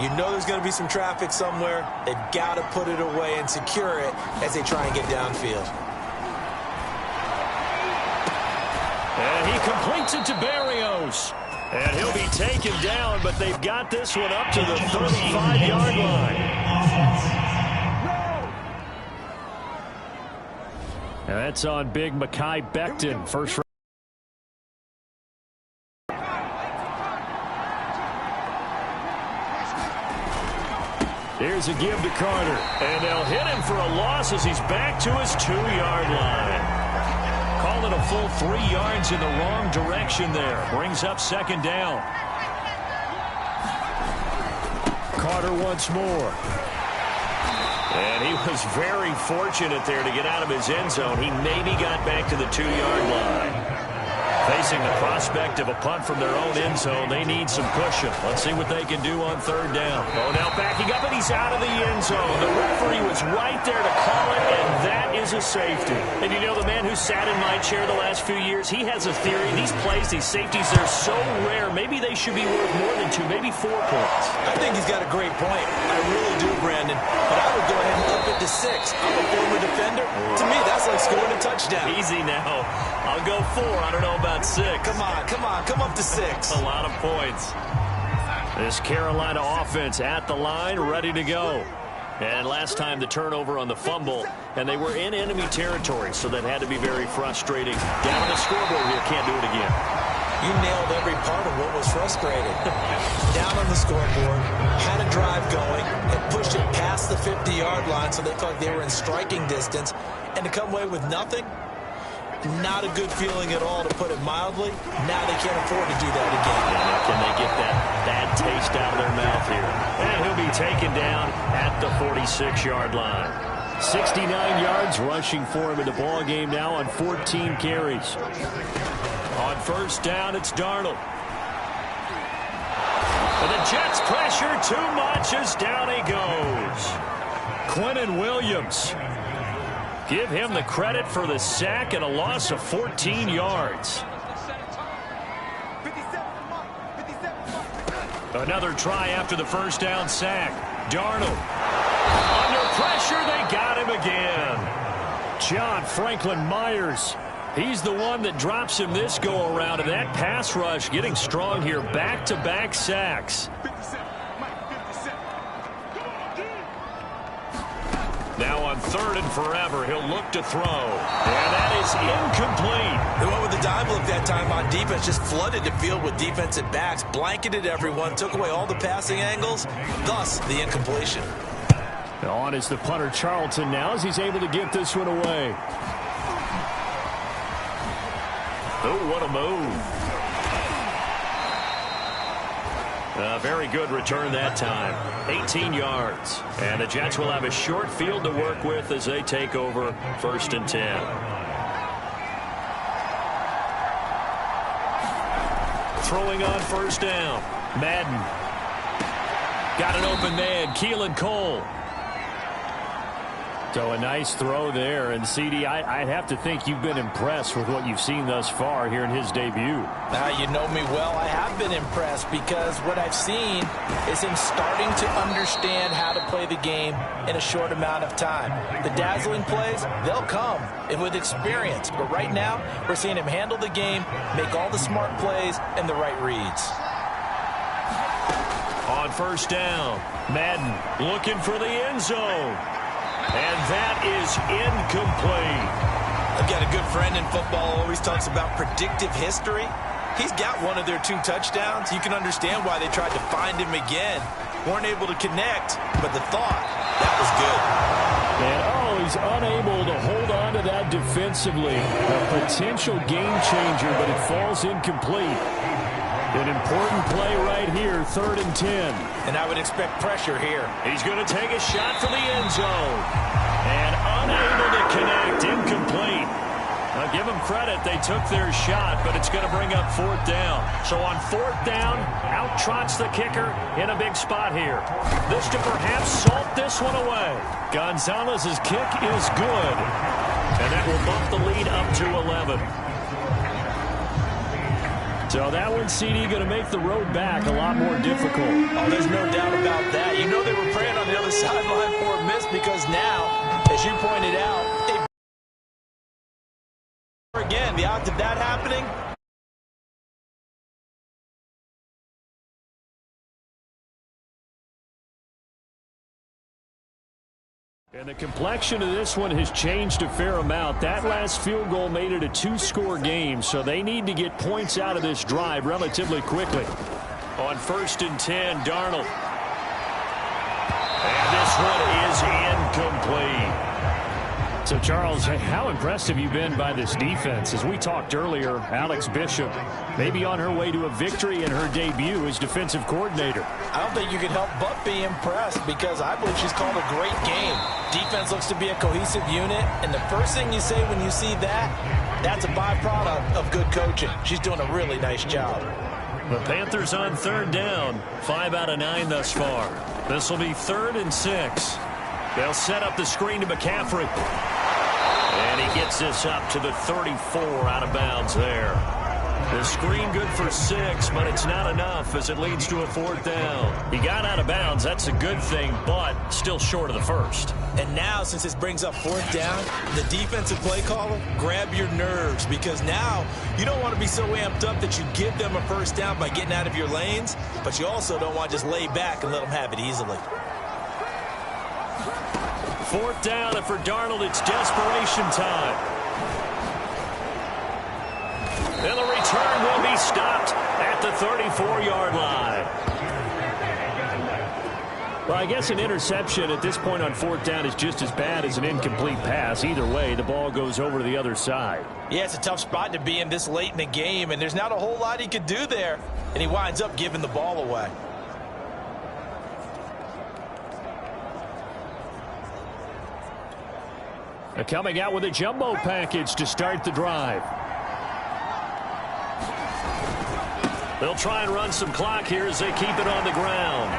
You know there's going to be some traffic somewhere. They've got to put it away and secure it as they try and get downfield. And he completes it to Barrios. And he'll be taken down, but they've got this one up to the 35-yard line. And that's on big Mekhi Becton. First. Here's a give to Carter. And they'll hit him for a loss as he's back to his 2-yard line. Call it a full 3 yards in the wrong direction there. Brings up second down. Carter once more. And he was very fortunate there to get out of his end zone. He maybe got back to the 2-yard line. Facing the prospect of a punt from their own end zone, they need some cushion. Let's see what they can do on third down. Oh, now backing up, and he's out of the end zone. The referee was right there to call it, and that is a safety. And you know, the man who sat in my chair the last few years, he has a theory. These plays, these safeties, they're so rare. Maybe they should be worth more than 2, maybe 4 points. I think he's got a great point. I really do, Brandon. But I would go ahead and up it to 6. I'm a former defender. To me, that's like scoring a touchdown. Easy now. I'll go 4. I don't know about 6. Come on, come up to 6. A lot of points. This Carolina offense at the line, ready to go. And last time the turnover on the fumble, and they were in enemy territory, so that had to be very frustrating. Down on the scoreboard here, can't do it again. You nailed every part of what was frustrating. Down on the scoreboard, had a drive going, and pushed it past the 50-yard line so they felt like they were in striking distance, and to come away with nothing, not a good feeling at all, to put it mildly. Now they can't afford to do that again. Yeah, can they get that bad taste out of their mouth here? And he'll be taken down at the 46-yard line. 69 yards rushing for him in the ball game now on 14 carries. On first down, it's Darnold. And the Jets pressure too much as down he goes. Quinnen Williams. Give him the credit for the sack and a loss of 14 yards. Another try after the first down sack. Darnold. Under pressure, they got him again. John Franklin Myers. He's the one that drops him this go-around, and that pass rush getting strong here. Back-to-back sacks. Now on third and forever, he'll look to throw. And that is incomplete. They went with the dive look that time on defense, just flooded the field with defensive backs, blanketed everyone, took away all the passing angles, thus the incompletion. On is the punter Charlton now as he's able to get this one away. Oh, what a move. A very good return that time. 18 yards. And the Jets will have a short field to work with as they take over first and 10. Throwing on first down. Madden. Got an open man. Keelan Cole. So a nice throw there. And, CD, I'd have to think you've been impressed with what you've seen thus far here in his debut. Now, you know me well. I have been impressed because what I've seen is him starting to understand how to play the game in a short amount of time. The dazzling plays, they'll come with experience. But right now, we're seeing him handle the game, make all the smart plays, and the right reads. On first down, Madden looking for the end zone. And that is incomplete. I've got a good friend in football who always talks about predictive history. He's got one of their 2 touchdowns. You can understand why they tried to find him again. Weren't able to connect, but the thought, that was good. And, he's unable to hold on to that defensively. A potential game changer, but it falls incomplete. An important play right here, 3rd and 10. And I would expect pressure here. He's going to take a shot for the end zone. And unable to connect, incomplete. Now give them credit, they took their shot, but it's going to bring up 4th down. So on 4th down, out trots the kicker in a big spot here. This to perhaps salt this one away. Gonzalez's kick is good. And that will bump the lead up to 11. So that one, CD, going to make the road back a lot more difficult. Oh, there's no doubt about that. You know they were praying on the other sideline for a miss because now, as you pointed out, again, the odds of that happening. And the complexion of this one has changed a fair amount. That last field goal made it a two-score game, so they need to get points out of this drive relatively quickly. On 1st and 10, Darnold. And this one is incomplete. So, Charles, how impressed have you been by this defense? As we talked earlier, Alex Bishop may be on her way to a victory in her debut as defensive coordinator. I don't think you can help but be impressed because I believe she's called a great game. Defense looks to be a cohesive unit, and the first thing you say when you see that, that's a byproduct of good coaching. She's doing a really nice job. The Panthers on 3rd down, 5 out of 9 thus far. This will be 3rd and 6. They'll set up the screen to McCaffrey. And he gets this up to the 34 out of bounds there. The screen good for 6, but it's not enough as it leads to a 4th down. He got out of bounds. That's a good thing, but still short of the first. And now, since this brings up 4th down, the defensive play caller, grab your nerves because now you don't want to be so amped up that you give them a 1st down by getting out of your lanes, but you also don't want to just lay back and let them have it easily. 4th down, and for Darnold, it's desperation time. And the return will be stopped at the 34-yard line. Well, I guess an interception at this point on 4th down is just as bad as an incomplete pass. Either way, the ball goes over to the other side. Yeah, it's a tough spot to be in this late in the game, and there's not a whole lot he could do there. And he winds up giving the ball away. They're coming out with a jumbo package to start the drive. They'll try and run some clock here as they keep it on the ground.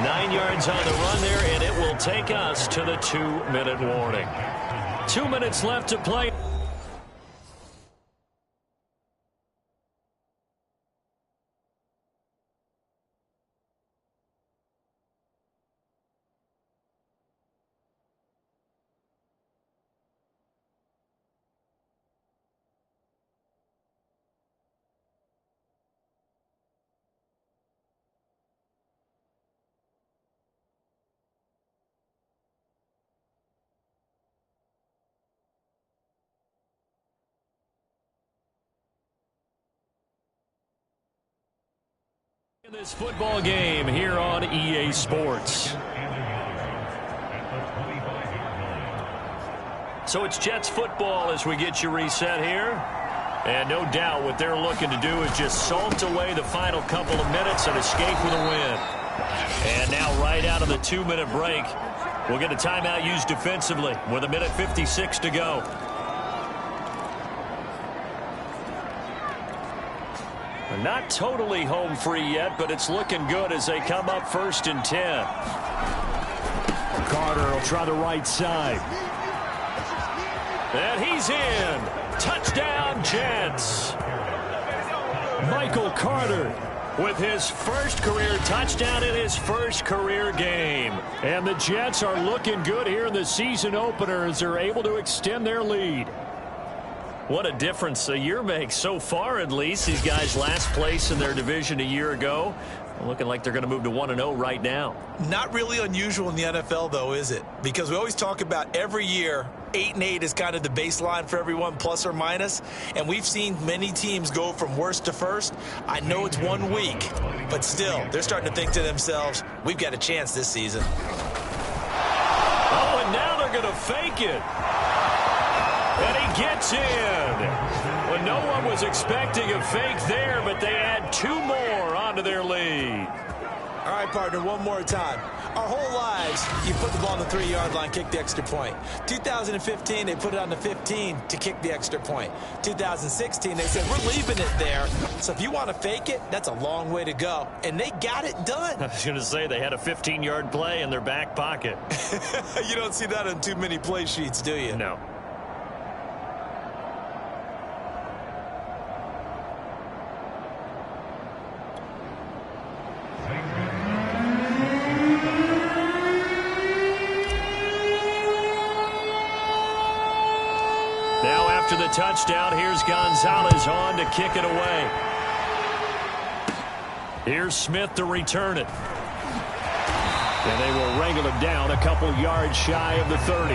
9 yards on the run there, and it will take us to the 2-minute warning. 2 minutes left to play. This football game here on EA Sports. So it's Jets football as we get you reset here. And no doubt what they're looking to do is just salt away the final couple of minutes and escape with a win. And now right out of the 2-minute break, we'll get a timeout used defensively with 1:56 to go. Not totally home free yet, but it's looking good as they come up 1st and 10. Carter will try the right side. And he's in. Touchdown, Jets. Michael Carter with his first career touchdown in his first career game. And the Jets are looking good here in the season opener as they're able to extend their lead. What a difference a year makes so far, at least. These guys last place in their division a year ago. Looking like they're going to move to 1-0 right now. Not really unusual in the NFL, though, is it? Because we always talk about every year, 8-8 is kind of the baseline for everyone, plus or minus. And we've seen many teams go from worst to first. I know it's 1 week, but still, they're starting to think to themselves, we've got a chance this season. Oh, and now they're going to fake it. And he gets in. Well, no one was expecting a fake there, but they add 2 more onto their lead. All right, partner, one more time. Our whole lives, you put the ball on the 3-yard line, kick the extra point. 2015, they put it on the 15 to kick the extra point. 2016, they said, we're leaving it there. So if you want to fake it, that's a long way to go. And they got it done. I was going to say, they had a 15-yard play in their back pocket. You don't see that on too many play sheets, do you? No. Now after the touchdown, here's Gonzalez on to kick it away. Here's Smith to return it. And they will wrangle him down a couple yards shy of the 30.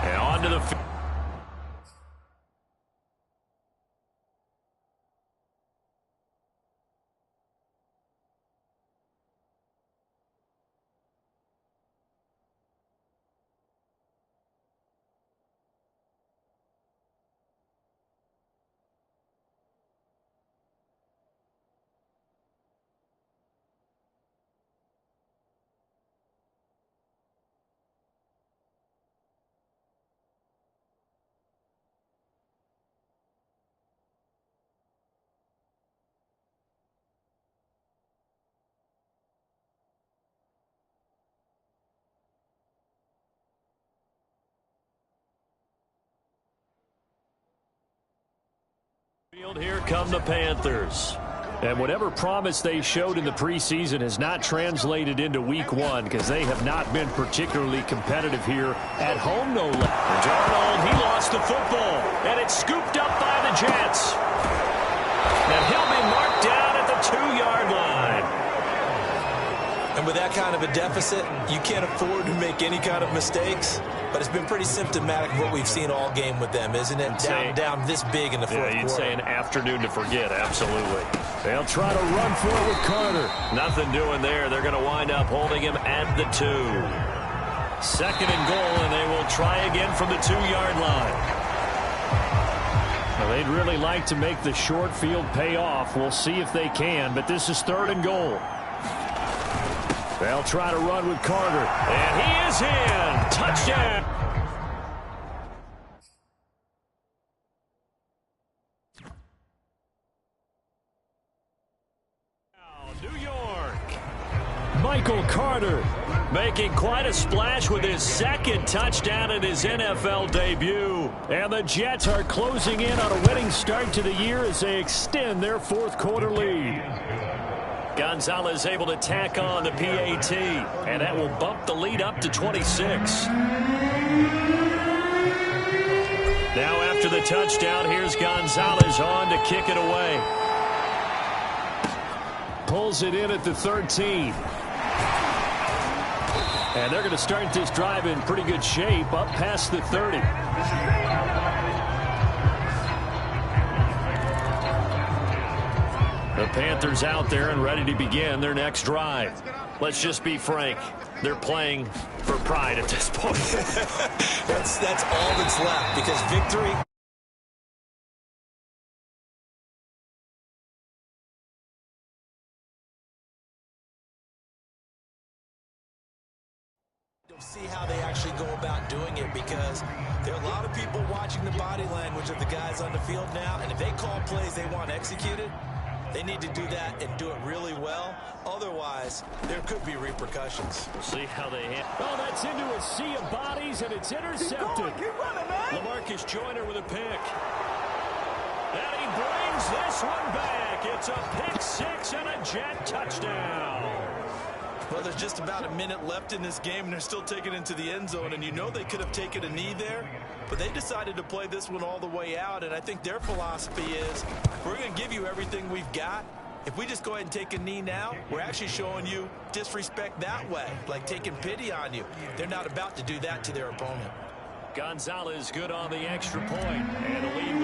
And on to the field. Here come the Panthers. And whatever promise they showed in the preseason has not translated into week one because they have not been particularly competitive here at home, no less. Darnold, he lost the football, and it's scooped up by the Jets. And he'll be marked down at the 2-yard line. And with that kind of a deficit, you can't afford to make any kind of mistakes. But it's been pretty symptomatic of what we've seen all game with them, isn't it? Down this big in the fourth quarter. You'd say an afternoon to forget, absolutely. They'll try to run for it with Carter. Nothing doing there. They're going to wind up holding him at the 2. 2nd and goal, and they will try again from the 2-yard line. Well, they'd really like to make the short field pay off. We'll see if they can, but this is 3rd and goal. They'll try to run with Carter. And he is in. Touchdown. New York. Michael Carter making quite a splash with his 2nd touchdown in his NFL debut. And the Jets are closing in on a winning start to the year as they extend their 4th quarter lead. Gonzalez able to tack on the PAT, and that will bump the lead up to 26. Now after the touchdown, here's Gonzalez on to kick it away. Pulls it in at the 13. And they're going to start this drive in pretty good shape up past the 30. The Panthers out there and ready to begin their next drive. Let's just be frank. They're playing for pride at this point. that's all that's left because victory. You'll see how they actually go about doing it because there are a lot of people watching the body language of the guys on the field now, and if they call plays they want executed, they need to do that and do it really well. Otherwise, there could be repercussions. We'll see how they handle. Oh, that's into a sea of bodies, and it's intercepted. Keep running, man. LaMarcus Joyner with a pick. And he brings this one back. It's a pick 6 and a Jet touchdown. Well, there's just about a minute left in this game, and they're still taking it into the end zone. And you know they could have taken a knee there, but they decided to play this one all the way out. And I think their philosophy is, we're going to give you everything we've got. If we just go ahead and take a knee now, we're actually showing you disrespect that way, like taking pity on you. They're not about to do that to their opponent. Gonzalez good on the extra point, and the lead